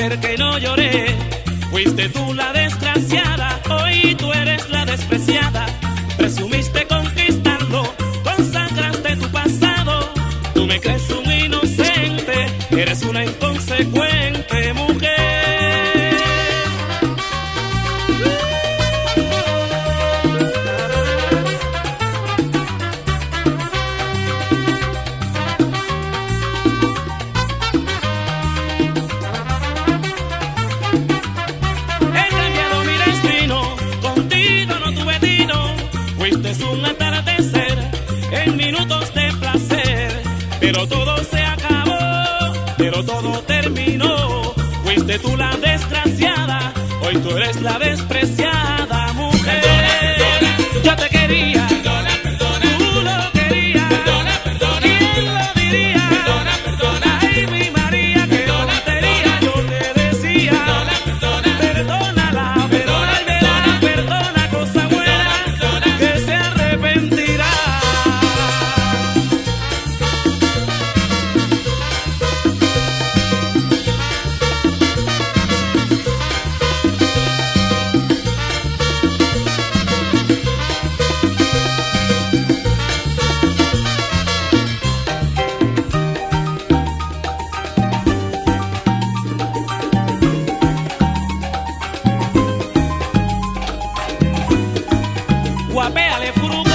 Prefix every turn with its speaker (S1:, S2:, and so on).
S1: ver que no lloré. Fuiste tú la desgraciada, hoy tú eres la despreciada. Presumiste conquistarlo, consagraste tu pasado. Tú me crees un inocente, eres una inconsecuente mujer. Fuiste un atardecer en minutos de placer, pero todo se acabó, pero todo terminó. Fuiste tú la desgraciada, hoy tú eres la despreciada mujer. Yo te quería, tú lo querías, ¿quién lo diría? Ay, mi María, qué tontería, yo te decía. Perdónala, perdónala, perdona, cosa buena, que se arrepentirá. Guapéale, furu.